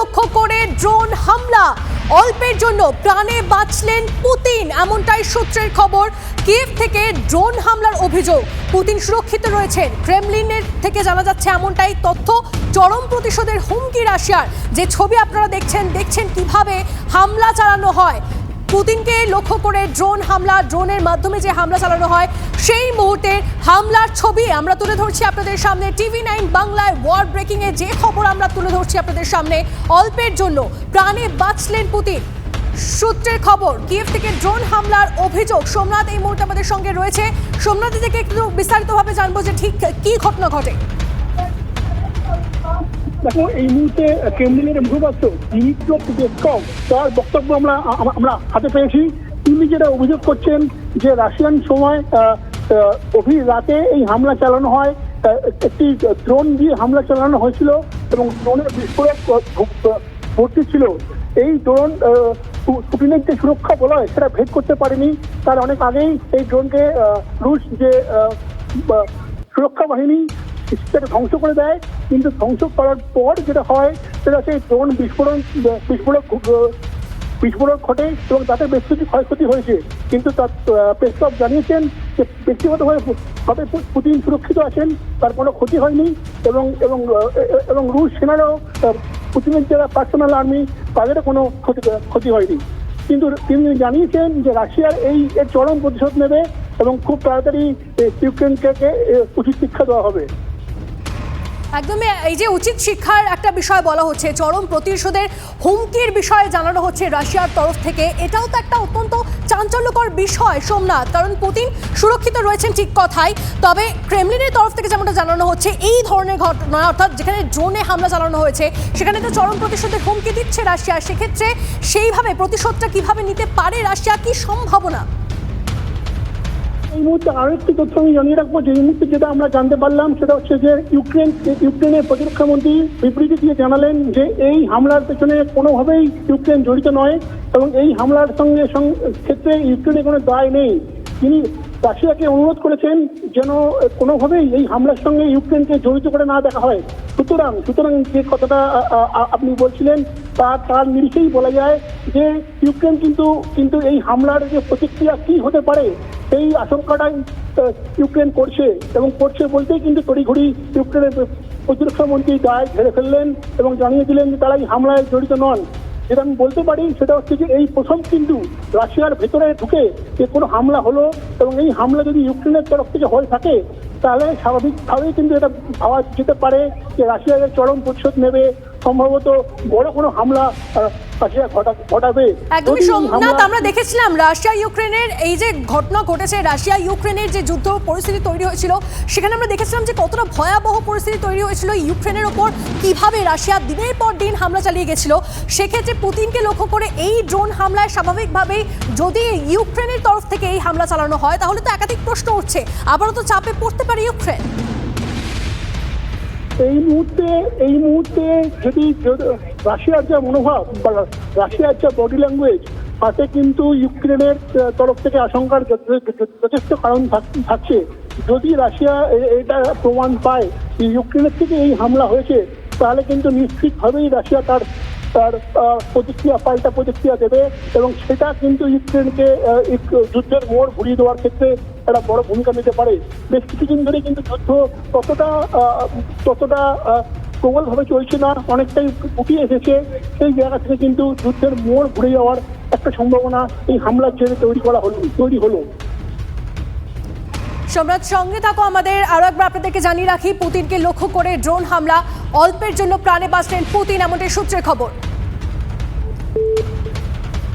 লক্ষ্য করে ড্রোন হামলা, অল্পের জন্য প্রাণে বাঁচলেন পুতিন, এমনটাই সূত্রের খবর। কিয়েভ থেকে ড্রোন হামলার অভিযোগ, পুতিন সুরক্ষিত রয়েছেন, ক্রেমলিনের থেকে জানা যাচ্ছে এমনটাই তথ্য। চরম প্রতিশোধের হুমকি রাশিয়ার, যে ছবি আপনারা দেখছেন কিভাবে হামলা চালানো হয়, পুতিনকে লক্ষ্য করে ড্রোন হামলা, ড্রোনের মাধ্যমে যে হামলা চালানো হয় সেই মুহূর্তের হামলার ছবি আমরা তুলে ধরছি আপনাদের সামনে। TV9 বাংলায় ওয়ার ব্রেকিং এ যে খবর আমরা তুলে ধরছি আপনাদের সামনে, অল্পের জন্য প্রাণে বাঁচলেন পুতিন। সূত্রের খবর, কিয়েভ থেকে ড্রোন হামলার অভিযোগ। সোমনাথ এই মুহূর্তে আমাদের সঙ্গে রয়েছে। সোমনাথ থেকে একটু বিস্তারিতভাবে জানবো যে ঠিক কি ঘটনা ঘটে। দেখো, এই মুহূর্তে ক্রেমলিনের মুখপাত্র দিমিত্রো পেসকভ তার বক্তব্য আমরা হাতে পেয়েছি। তিনি যেটা অভিযোগ করছেন যে রাশিয়ান সময় রাতে এই হামলা চালানো হয়, একটি ড্রোন দিয়ে হামলা চালানো হয়েছিল এবং ড্রোনের বিস্ফোরক ভর্তি ছিল। এই ড্রোন পুতিনের যে সুরক্ষা বলয় সেটা ভেদ করতে পারেনি। তার অনেক আগেই এই ড্রোনকে রুশ যে সুরক্ষা বাহিনী সেটা ধ্বংস করে দেয়, কিন্তু ধ্বংস করার পর যেটা হয় সেটা সেই ড্রোন বিস্ফোরক ঘটে এবং তাতে বেশ কিছু ক্ষয়ক্ষতি হয়েছে। কিন্তু তার পেসকভ জানিয়েছেন যে ব্যক্তিগতভাবে পুতিন সুরক্ষিত আছেন, তার কোনো ক্ষতি হয়নি এবং এবং এবং রুশ সেনারও পুতিনের যারা পার্সোনাল আর্মি তাদেরও কোনো ক্ষতি হয়নি। কিন্তু তিনি জানিয়েছেন যে রাশিয়ার এর চরম প্রতিশোধ নেবে এবং খুব তাড়াতাড়ি ইউক্রেনকে উচিত শিক্ষা দেওয়া হবে। একদমই, এই যে উচিত শিক্ষার একটা বিষয় বলা হচ্ছে, চরম প্রতিশোধের হুমকির বিষয়ে জানানো হচ্ছে রাশিয়ার তরফ থেকে, এটাও তো একটা অত্যন্ত চাঞ্চল্যকর বিষয় সোমনাথ। কারণ পুতিন সুরক্ষিত রয়েছেন ঠিক কথাই, তবে ক্রেমলিনের তরফ থেকে যেমনটা জানানো হচ্ছে এই ধরনের ঘটনা, অর্থাৎ যেখানে ড্রোনে হামলা চালানো হয়েছে সেখানে তো চরম প্রতিশোধের হুমকি দিচ্ছে রাশিয়া। সেক্ষেত্রে সেইভাবে প্রতিশোধটা কিভাবে নিতে পারে রাশিয়া, কি সম্ভাবনা? এই মুহূর্তে আরো একটি তথ্য আমি জানিয়ে রাখবো, যে এই মুহূর্তে যেটা আমরা জানতে পারলাম সেটা হচ্ছে যে ইউক্রেনের প্রতিরক্ষা মন্ত্রী বিবৃতি দিয়ে জানালেন যে এই হামলার পেছনে কোনোভাবেই ইউক্রেন জড়িত নয় এবং এই হামলার ক্ষেত্রে ইউক্রেনের কোনো দায় নেই। তিনি রাশিয়াকে অনুরোধ করেছেন যেন কোনোভাবেই এই হামলার সঙ্গে ইউক্রেনকে জড়িত করে না দেখা হয়। সুতরাং যে কথাটা আপনি বলছিলেন তার নিরিখেই বলা যায় যে ইউক্রেন কিন্তু এই হামলার যে প্রতিক্রিয়া কি হতে পারে সেই আশঙ্কাটাই ইউক্রেন করছে এবং করছে বলতেই কিন্তু তড়িঘড়ি ইউক্রেনের প্রতিরক্ষা মন্ত্রী দায় ঝেড়ে ফেললেন এবং জানিয়ে দিলেন যে তারা এই হামলায় জড়িত নন। যেটা আমি বলতে পারি সেটা হচ্ছে যে এই প্রথম কিন্তু রাশিয়ার ভেতরে ঢুকে যে কোনো হামলা হলো এবং এই হামলা যদি ইউক্রেনের তরফ থেকে হয়ে থাকে তাহলে স্বাভাবিকভাবেই কিন্তু এটা ভাবা যেতে পারে যে রাশিয়ার চরম প্রতিশোধ নেবে, সম্ভবত বড় কোনো হামলা রাশিয়া ঘটাবে। একদমই সোমনাথ, আমরা দেখেছিলাম রাশিয়া ইউক্রেনের এই যে ঘটনা ঘটেছে, রাশিয়া ইউক্রেনের যে যুদ্ধ পরিস্থিতি তৈরি হয়েছিল সেখানে আমরা দেখেছিলাম যে কতটা ভয়াবহ পরিস্থিতি তৈরি হয়েছিল ইউক্রেনের ওপর, কিভাবে রাশিয়া দিনের পর দিন হামলা চালিয়ে গেছিল। সেক্ষেত্রে পুতিনকে লক্ষ্য করে এই ড্রোন হামলায় স্বাভাবিকভাবেই যদি ইউক্রেনের তরফ থেকে এই হামলা চালানো হয় তাহলে তো একাধিক প্রশ্ন উঠছে, আবারও তো চাপে পড়তে পারে ইউক্রেন। এই মুহূর্তে যদি রাশিয়ার যা মনোভাব বা রাশিয়ার যা বডি ল্যাঙ্গুয়েজ, তাতে কিন্তু ইউক্রেনের তরফ থেকে আশঙ্কার যথেষ্ট কারণ থাকছে। যদি রাশিয়া এটা প্রমাণ পায় যে ইউক্রেনের থেকে এই হামলা হয়েছে, তাহলে কিন্তু নিশ্চিতভাবেই রাশিয়া তার পাল্টা প্রতিক্রিয়া দেবে এবং সেটা কিন্তু ইউক্রেনকে যুদ্ধের মোড় ঘুরিয়ে দেওয়ার ক্ষেত্রে একটা বড় ভূমিকা নিতে পারে। বেশ কিছুদিন ধরে কিন্তু যুদ্ধ ততটা প্রবলভাবে চলছে না, অনেকটাই উঠিয়ে এসেছে। সেই জায়গা থেকে কিন্তু যুদ্ধের মোড় ঘুরে যাওয়ার একটা সম্ভাবনা এই হামলার জন্য তৈরি হলো। সম্রাট, সঙ্গে থাকো আমাদের। আরো একবার আপনাদেরকে জানিয়ে রাখি, পুতিনকে লক্ষ্য করে ড্রোন হামলা, অল্পের জন্য প্রাণে বাঁচলেন পুতিন, এমনটাই সূত্রের খবর।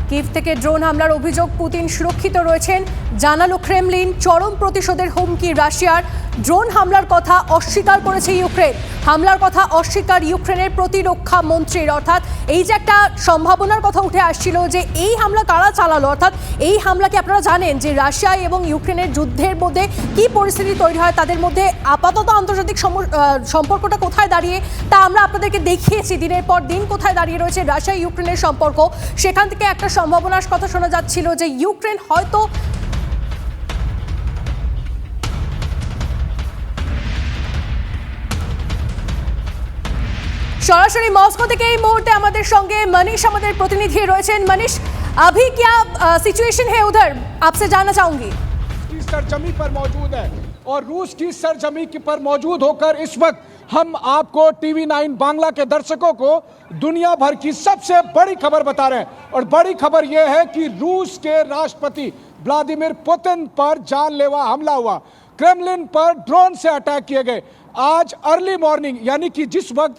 কিয়েভ থেকে ড্রোন হামলার অভিযোগ, পুতিন সুরক্ষিত রয়েছেন, জানালো ক্রেমলিন। চরম প্রতিশোধের হুমকি রাশিয়ার, ড্রোন হামলার কথা অস্বীকার করেছে ইউক্রেন। হামলার কথা অস্বীকার ইউক্রেনের প্রতিরক্ষা মন্ত্রীর। অর্থাৎ এই যে একটা সম্ভাবনার কথা উঠে আসছিল যে এই হামলা কারা চালালো, অর্থাৎ এই হামলাকে আপনারা জানেন যে রাশিয়া এবং ইউক্রেনের যুদ্ধের মধ্যে কি পরিস্থিতি তৈরি হয়, তাদের মধ্যে আপাতত আন্তর্জাতিক সম্পর্কটা কোথায় দাঁড়িয়ে তা আমরা আপনাদেরকে দেখিয়েছি দিনের পর দিন কোথায় দাঁড়িয়ে রয়েছে রাশিয়া ইউক্রেনের সম্পর্ক। সেখান থেকে একটা সম্ভাবনার কথা শোনা যাচ্ছিল যে ইউক্রেন হয়তো সরাসরি মস্কো থেকে এই মুহূর্তে আমাদের সঙ্গে मनीष আমাদের প্রতিনিধি রয়েছেন। मनीष, अभी क्या सिचुएशन है उधर, आपसे जानना चाहूंगी। की सरजमी पर मौजूद है और रूस की सरजमी पर मौजूद होकर इस वक्त हम आपको टीवी 9 बांग्ला के दर्शकों को दुनिया भर की सबसे बड़ी खबर बता रहे हैं। और बड़ी खबर यह है कि रूस के राष्ट्रपति व्लादिमीर पुतिन पर जानलेवा हमला हुआ, क्रेमलिन पर ड्रोन से अटैक किए गए। आज अर्ली मॉर्निंग यानी कि जिस वक्त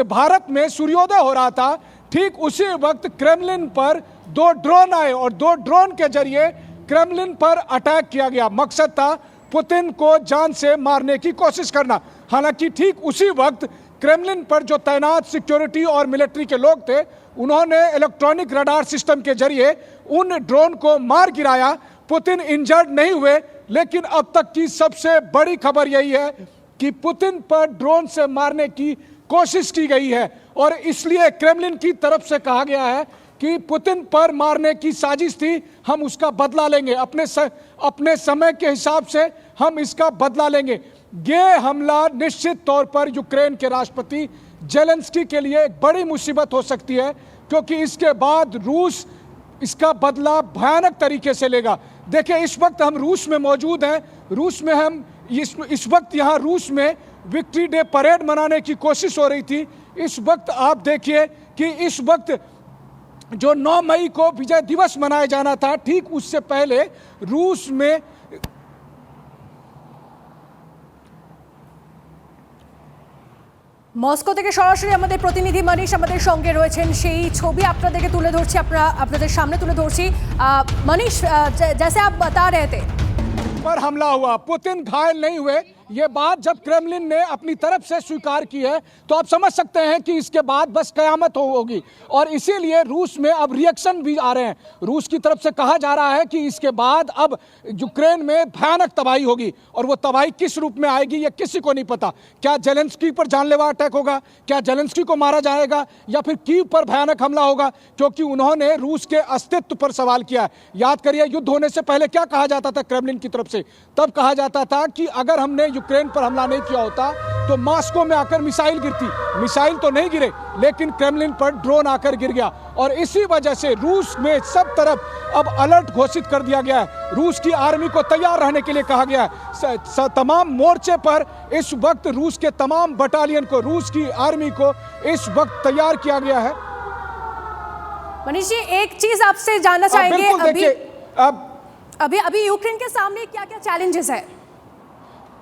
भारत में सूर्योदय हो रहा था, ठीक उसी वक्त क्रेमलिन पर 2 ड्रोन आए और 2 ड्रोन के जरिए क्रेमलिन पर अटैक किया गया। मकसद था पुतिन को जान से मारने की कोशिश करना। हालांकि ठीक उसी वक्त क्रेमलिन पर जो तैनात सिक्योरिटी और मिलिट्री के लोग थे, उन्होंने इलेक्ट्रॉनिक रडार सिस्टम के जरिए उन ड्रोन को मार गिराया। पुतिन इंजर्ड नहीं हुए, लेकिन अब तक की सबसे बड़ी खबर यही है कि पुतिन पर ड्रोन से मारने की कोशिश की गई है और इसलिए क्रेमलिन की तरफ से कहा गया है कि पुतिन पर मारने की साजिश थी, हम उसका बदला लेंगे, अपने समय के हिसाब से हम इसका बदला लेंगे। ये हमला निश्चित तौर पर यूक्रेन के राष्ट्रपति जेलेंस्की के लिए एक बड़ी मुसीबत हो सकती है, क्योंकि इसके बाद रूस इसका बदला भयानक तरीके से लेगा। देखिए, इस वक्त हम रूस में मौजूद हैं। रूस में हम इस वक्त यहाँ रूस में विक्ट्री डे परेड मनाने की कोशिश हो रही थी। इस वक्त आप देखिए कि इस वक्त जो 9 मई को विजय दिवस मनाया जाना था, ठीक उससे पहले रूस में মস্কো থেকে সরাসরি আমাদের প্রতিনিধি मनीष আমাদের সঙ্গে রয়েছেন। সেই ছবি আপনাদেরকে তুলে ধরছি, আপনাদের সামনে তুলে ধরছি। मनीष, जैसे आप बता रहे थे, पर हमला हुआ, पुतिन घायल नहीं हुए। ये बात जब क्रेमलिन ने अपनी तरफ से स्वीकार की है, तो आप समझ सकते हैं कि इसके बाद बस कयामत होगी। और इसीलिए रूस में अब रिएक्शन भी आ रहे हैं। रूस की तरफ से कहा जा रहा है कि इसके बाद अब यूक्रेन में भयानक तबाही होगी, और वो तबाही किस रूप में आएगी ये किसी को नहीं पता। क्या जेलेंस्की पर जानलेवा अटैक होगा, क्या जेलेंस्की को मारा जाएगा, या फिर कीव पर भयानक हमला होगा, क्योंकि उन्होंने रूस के अस्तित्व पर सवाल किया है। याद करिए, युद्ध होने से पहले क्या कहा जाता था क्रेमलिन की तरफ से? तब कहा जाता था कि अगर हमने यूक्रेन पर हमला नहीं किया होता तो मॉस्को में आकर मिसाइल गिरती। मिसाइल तो नहीं गिरे, लेकिन क्रेमलिन पर ड्रोन आकर गिर गया। और इसी वजह से रूस में सब तरफ अब अलर्ट घोषित कर दिया गया है। रूस की आर्मी को तैयार रहने के लिए कहा गया है। तमाम मोर्चे पर इस वक्त रूस के तमाम बटालियन को, रूस की आर्मी को इस वक्त तैयार किया गया है। मनीष जी, एक चीज आपसे जानना चाहेंगे, अभी यूक्रेन के सामने क्या क्या चैलेंजेस है?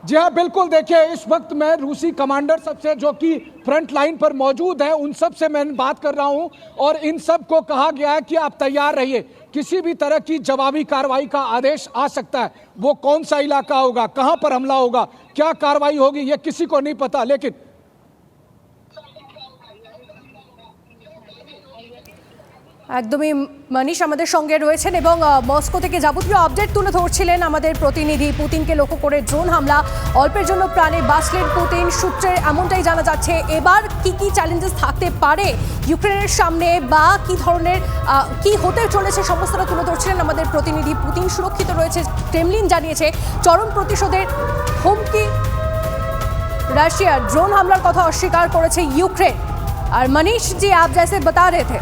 जी हाँ, बिल्कुल। देखिए, इस वक्त मैं रूसी कमांडर सबसे जो कि फ्रंट लाइन पर मौजूद हैं, उन सब से मैं बात कर रहा हूं, और इन सब को कहा गया है कि आप तैयार रहिए, किसी भी तरह की जवाबी कार्रवाई का आदेश आ सकता है। वो कौन सा इलाका होगा, कहां पर हमला होगा, क्या कार्रवाई होगी, ये किसी को नहीं पता। लेकिन একদমই मनीष আমাদের সঙ্গে রয়েছেন এবং মস্কো থেকে যাবতীয় আপডেট তুলে ধরছিলেন আমাদের প্রতিনিধি। পুতিনকে লক্ষ্য করে ড্রোন হামলা, অল্পের জন্য প্রাণে বাঁচলেন পুতিন, সূত্রে এমনটাই জানা যাচ্ছে। এবার কি কি চ্যালেঞ্জেস থাকতে পারে ইউক্রেনের সামনে, বা কি ধরনের কি হতে চলেছে, সমস্তটা তুলে ধরছিলেন আমাদের প্রতিনিধি। পুতিন সুরক্ষিত রয়েছে, ক্রেমলিন জানিয়েছে। চরম প্রতিশোধের হুমকি রাশিয়ার, ড্রোন হামলার কথা অস্বীকার করেছে ইউক্রেন। আর मनीष जी, आप जैसे बता रहे थे,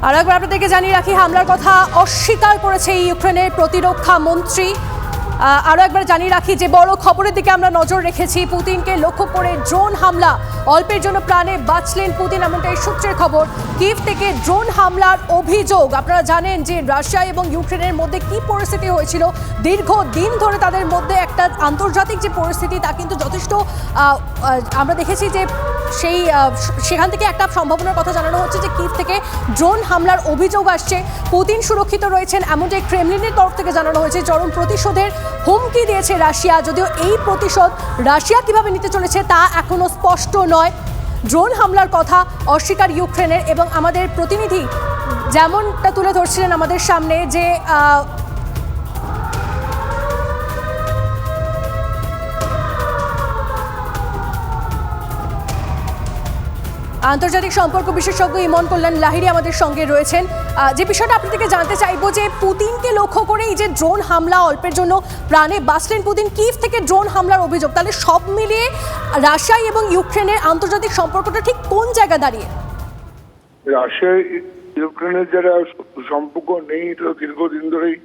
আর একবার আপনাদেরকে জানিয়ে রাখি, হামলার কথা অস্বীকার করেছে ইউক্রেনের প্রতিরক্ষা মন্ত্রী। আরও একবার জানিয়ে রাখি যে বড় খবরের দিকে আমরা নজর রেখেছি। পুতিনকে লক্ষ্য করে ড্রোন হামলা, অল্পের জন্য প্রাণে বাঁচলেন পুতিন, এমনটাই সূত্রের খবর। কিভ থেকে ড্রোন হামলার অভিযোগ। আপনারা জানেন যে রাশিয়া এবং ইউক্রেনের মধ্যে কি পরিস্থিতি হয়েছিল। দীর্ঘদিন ধরে তাদের মধ্যে একটা আন্তর্জাতিক যে পরিস্থিতি, তা কিন্তু যথেষ্ট আমরা দেখেছি যে সেখান থেকে একটা সম্ভাবনার কথা জানানো হচ্ছে যে কিভ থেকে ড্রোন হামলার অভিযোগ আসছে। পুতিন সুরক্ষিত রয়েছেন, এমনটাই ক্রেমলিনের তরফ থেকে জানানো হয়েছে। চরম প্রতিশোধের হুমকি দিয়েছে রাশিয়া, যদিও এই প্রতিশোধ রাশিয়া কিভাবে নিতে চলেছে তা এখনো স্পষ্ট নয়। ড্রোন হামলার কথা অস্বীকার ইউক্রেনের, এবং আমাদের প্রতিনিধি যেমনটা তুলে ধরছিলেন আমাদের সামনে যে আন্তর্জাতিক সম্পর্ক বিশেষজ্ঞ ইমন কল্যাণ লাহিড়ী আমাদের সঙ্গে রয়েছেন। যে বিষয়টা আপনাদেরকে জানতে চাইবো যে পুতিনকে লক্ষ্য করে এই যে ড্রোন হামলা, অল্পের জন্য প্রাণে বাঁচলেন পুতিন, কিভ থেকে ড্রোন হামলার অভিযোগ, তাহলে সব মিলিয়ে রাশিয়া এবং ইউক্রেনের আন্তর্জাতিক সম্পর্কটা ঠিক কোন জায়গায় দাঁড়িয়ে? রাশিয়া ইউক্রেনের যারা সম্পর্ক নেই এটা দীর্ঘদিন ধরেই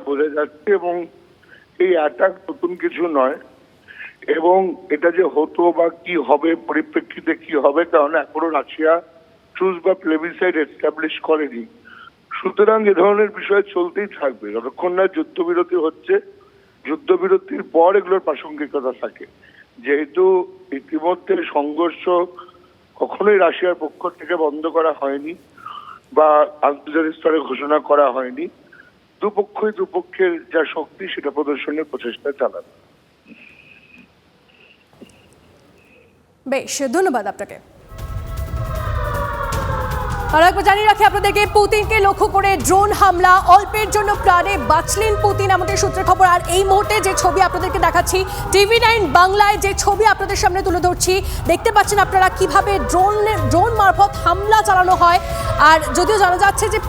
বোঝা যাচ্ছে, এবং এই অ্যাটাক নতুন কিছু নয়, এবং এটা যে হতো বা কি হবে, পরিপ্রেক্ষিতে কি হবে, কারণ এখনো রাশিয়া চুজ বা প্লেবিসাইড এস্টাবলিশ করেনি। সুতরাং এ ধরনের বিষয় চলতেই থাকবে যতক্ষণ না যুদ্ধবিরতি হচ্ছে। যুদ্ধবিরতির পর এগুলোর প্রাসঙ্গিকতা থাকে, যেহেতু ইতিমধ্যে সংঘর্ষ কখনোই রাশিয়ার পক্ষ থেকে বন্ধ করা হয়নি বা আন্তর্জাতিক স্তরে ঘোষণা করা হয়নি। দুপক্ষের যা শক্তি সেটা প্রদর্শনের প্রচেষ্টা চালাবে। বেশ, ধন্যবাদ আপনাকে। আর একবার জানিয়ে রাখি আপনাদেরকে, পুতিনকে লক্ষ্য করে ড্রোন হামলা, অল্পের জন্য প্রাণে বাঁচলেন পুতিন, আমাদের সূত্রের খবর। আর এই মুহূর্তে যে ছবি আপনাদেরকে দেখাচ্ছি, TV9 বাংলায় যে ছবি আপনাদের সামনে তুলে ধরছি, দেখতে পাচ্ছেন আপনারা কিভাবে ড্রোন মারফত হামলা চালানো হয়। আর যদিও জানা যাচ্ছে যে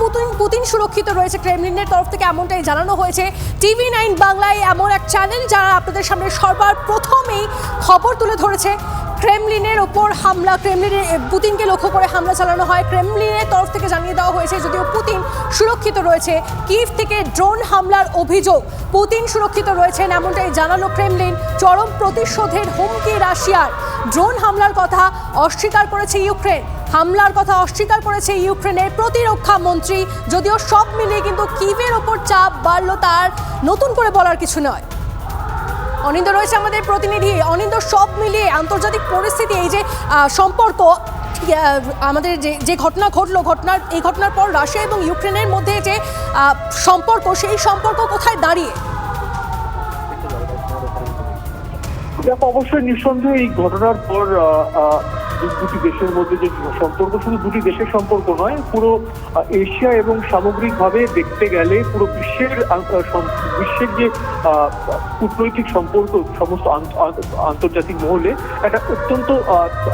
পুতিন সুরক্ষিত রয়েছে, ক্রেমলিনের তরফ থেকে এমনটাই জানানো হয়েছে। TV9 বাংলায় এমন এক চ্যানেল যারা আপনাদের সামনে সবার প্রথমেই খবর তুলে ধরেছে ক্রেমলিনের ওপর হামলা, পুতিনকে লক্ষ্য করে হামলা চালানো হয়। ক্রেমলিনের তরফ থেকে জানিয়ে দেওয়া হয়েছে যদিও পুতিন সুরক্ষিত রয়েছে, কিভ থেকে ড্রোন হামলার অভিযোগ, পুতিন সুরক্ষিত রয়েছেন এমনটাই জানালো ক্রেমলিন। চরম প্রতিশোধের হুমকি রাশিয়ার। ড্রোন হামলার কথা অস্বীকার করেছে ইউক্রেন, হামলার কথা অস্বীকার করেছে ইউক্রেনের প্রতিরক্ষা মন্ত্রী। যদিও সব মিলিয়ে কিন্তু কিভের ওপর চাপ বাড়লো, তার নতুন করে বলার কিছু নয়। অনিন্দ রয়েছে আমাদের প্রতিনিধি। অনিন্দ, সব মিলিয়ে আন্তর্জাতিক পরিস্থিতি, এই যে সম্পর্ক, আমাদের যে ঘটনা ঘটলো, এই ঘটনার পর রাশিয়া এবং ইউক্রেনের মধ্যে যে সম্পর্ক, সেই সম্পর্ক কোথায় দাঁড়িয়ে? অবশ্যই নিঃসন্দেহে এই ঘটনার পর দুটি দেশের মধ্যে যে সম্পর্ক, শুধু দুটি দেশের সম্পর্ক নয়, পুরো এশিয়া এবং সামগ্রিকভাবে দেখতে গেলে পুরো বিশ্বের যে কূটনৈতিক সম্পর্ক সমস্ত আন্তর্জাতিক মহলে একটা অত্যন্ত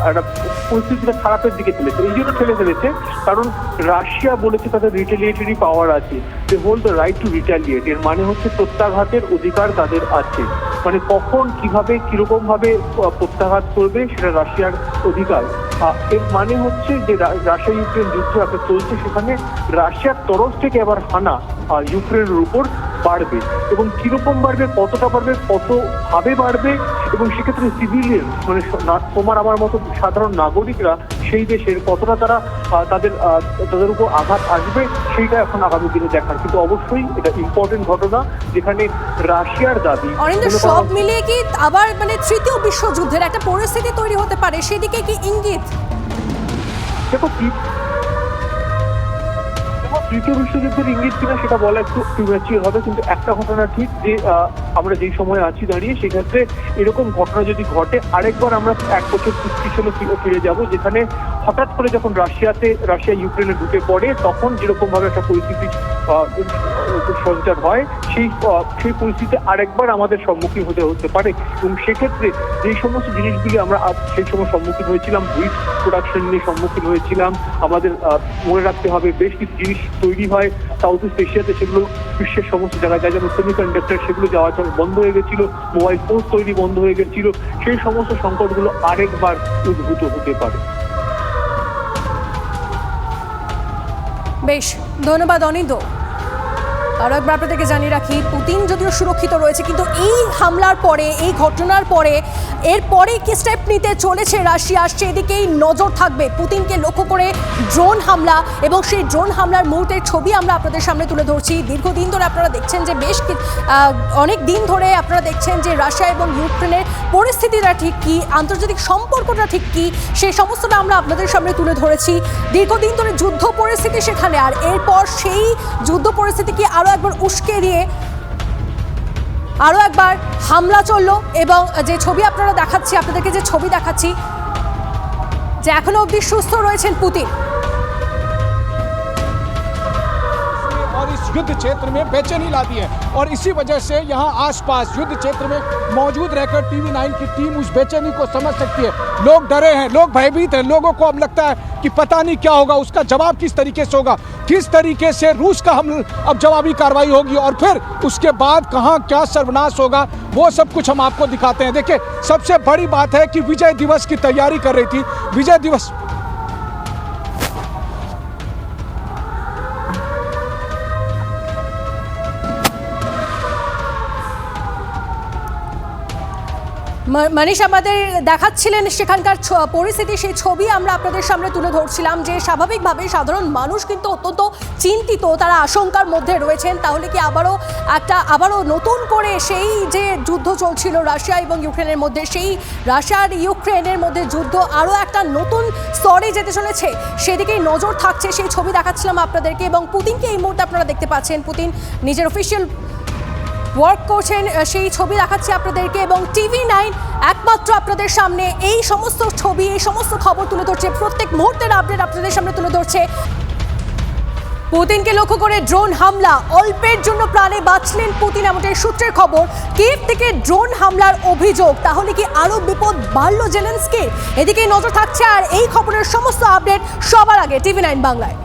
একটা পরিস্থিতিটা খারাপের দিকে ফেলেছে। এই জন্য ঠেলে ফেলেছে কারণ রাশিয়া বলেছে তাদের রিটেলিয়েটরি পাওয়ার আছে, they hold the right to retaliate. এর মানে হচ্ছে প্রত্যাঘাতের অধিকার তাদের আছে, মানে কখন কিভাবে কিরকম ভাবে প্রত্যাঘাত করবে সেটা রাশিয়ার অধিকার। এর মানে হচ্ছে যে রাশিয়া ইউক্রেন যুদ্ধ একটা চলছে, সেখানে রাশিয়ার তরফ থেকে আবার হানা ইউক্রেনের উপর বাড়বে, এবং কিরকম বাড়বে, কতটা বাড়বে, কতভাবে বাড়বে, এবং সেক্ষেত্রে সিভিলিয়ান মানে তোমার আমার মতো সাধারণ নাগরিকরা সেই দেশের কতটা তাদের উপর আঘাত আসবে সেইটা এখন আগামী দিনে দেখার। কিন্তু অবশ্যই এটা ইম্পর্টেন্ট ঘটনা যেখানে রাশিয়ার দাবি সব মিলিয়ে কি আবার মানে তৃতীয় বিশ্বযুদ্ধের একটা পরিস্থিতি তৈরি হতে পারে, সেদিকে কি ইঙ্গিত? দেখো তৃতীয় বিশ্বযুদ্ধের ইঙ্গিত কিনা সেটা বলা একটু প্রিম্যাচিওর হবে, কিন্তু একটা ঘটনা ঠিক যে আমরা যেই সময় আছি দাঁড়িয়ে, সেক্ষেত্রে এরকম ঘটনা যদি ঘটে, আরেকবার আমরা 1 বছর 25 সালে ফিরে যাব, যেখানে হঠাৎ করে যখন রাশিয়া ইউক্রেনে ঢুকে পড়ে, তখন যেরকম ভাবে একটা পরিস্থিতি সঞ্চার হয়, সেই পরিস্থিতিতে আরেকবার আমাদের সম্মুখীন হতে পারে। এবং সেক্ষেত্রে যেই সমস্ত জিনিসগুলি আমরা সেই সময় সম্মুখীন হয়েছিলাম, হুইট প্রোডাকশন নিয়ে সম্মুখীন হয়েছিলাম, আমাদের মনে রাখতে হবে বেশ কিছু জিনিস তৈরি হয় সাউথ ইস্ট এশিয়াতে, সেগুলো বিশ্বের সমস্ত জায়গায় যেমন সেমিকন্ডাক্টর, সেগুলো যাওয়া বন্ধ হয়ে গেছিল, মোবাইল ফোন তৈরি বন্ধ হয়ে গেছিল, সেই সমস্ত সংকটগুলো আরেকবার উদ্ভূত হতে পারে। বেশ, ধন্যবাদ অনিন্দ। আরও একবার আপনাদেরকে জানিয়ে রাখি, পুতিন যদিও সুরক্ষিত রয়েছে, কিন্তু এই হামলার পরে, এই ঘটনার পরে, এরপরে কি স্টেপ নিতে চলেছে রাশিয়া, সেদিকেই নজর থাকবে। পুতিনকে লক্ষ্য করে ড্রোন হামলা, এবং সেই ড্রোন হামলার মুহূর্তের ছবি আমরা আপনাদের সামনে তুলে ধরছি। দীর্ঘদিন ধরে আপনারা দেখছেন যে অনেক দিন ধরে আপনারা দেখছেন যে রাশিয়া এবং ইউক্রেনের পরিস্থিতিটা ঠিক কী, আন্তর্জাতিক সম্পর্কটা ঠিক কী, সেই সমস্তটা আমরা আপনাদের সামনে তুলে ধরেছি। দীর্ঘদিন ধরে যুদ্ধ পরিস্থিতি সেখানে, আর এরপর সেই যুদ্ধ পরিস্থিতিকে আরও একবার উস্কে দিয়ে আরও একবার হামলা চললো। এবং যে ছবি আপনাদেরকে যে ছবি দেখাচ্ছি, যে এখনো অবধি সুস্থ রয়েছেন পুতিন। और इस युद्ध क्षेत्र में बेचैनी ला दी है और इसी वजह से यहाँ आसपास युद्ध क्षेत्र में मौजूद रहकर टीवी 9 की टीम उस बेचैनी को समझ सकती है। लोग डरे हैं, लोग भयभीत हैं, लोगों को अब लगता है कि पता नहीं क्या होगा, उसका जवाब किस तरीके से होगा, किस तरीके से रूस का हम अब जवाबी कार्रवाई होगी और फिर उसके बाद कहाँ क्या सर्वनाश होगा, वो सब कुछ हम आपको दिखाते हैं। देखिए, सबसे बड़ी बात है कि विजय दिवस की तैयारी कर रही थी, विजय दिवस মানিশ আমাদের দেখাচ্ছিলেন সেখানকার পরিস্থিতি, সেই ছবি আমরা আপনাদের সামনে তুলে ধরছিলাম যে স্বাভাবিকভাবে সাধারণ মানুষ কিন্তু অত্যন্ত চিন্তিত, তারা আশঙ্কার মধ্যে রয়েছেন। তাহলে কি আবারও নতুন করে সেই যে যুদ্ধ চলছিল রাশিয়া এবং ইউক্রেনের মধ্যে, সেই রাশিয়া আর ইউক্রেনের মধ্যে যুদ্ধ আরও একটা নতুন স্তরে যেতে চলেছে, সেদিকেই নজর থাকছে। সেই ছবি দেখাচ্ছিলাম আপনাদেরকে এবং পুতিনকে এই মুহূর্তে আপনারা দেখতে পাচ্ছেন, পুতিন নিজের অফিসিয়াল ওয়ার্ক করছেন, সেই ছবি দেখাচ্ছি আপনাদেরকে এবং টিভি 9 একমাত্র আপনাদের সামনে এই সমস্ত ছবি, এই সমস্ত খবর তুলে ধরছে, প্রত্যেক মুহূর্তের আপডেট আপনাদের সামনে তুলে ধরছে। পুতিনকে লক্ষ্য করে ড্রোন হামলা, অল্পের জন্য প্রাণে বাঁচলেন পুতিন, এমনটাই সূত্রের খবর। কিয়েভ থেকে ড্রোন হামলার অভিযোগ, তাহলে কি আরও বিপদ বাড়লো জেলেনস্কির? এদিকেই নজর থাকছে আর এই খবরের সমস্ত আপডেট সবার আগে টিভি 9 বাংলায়।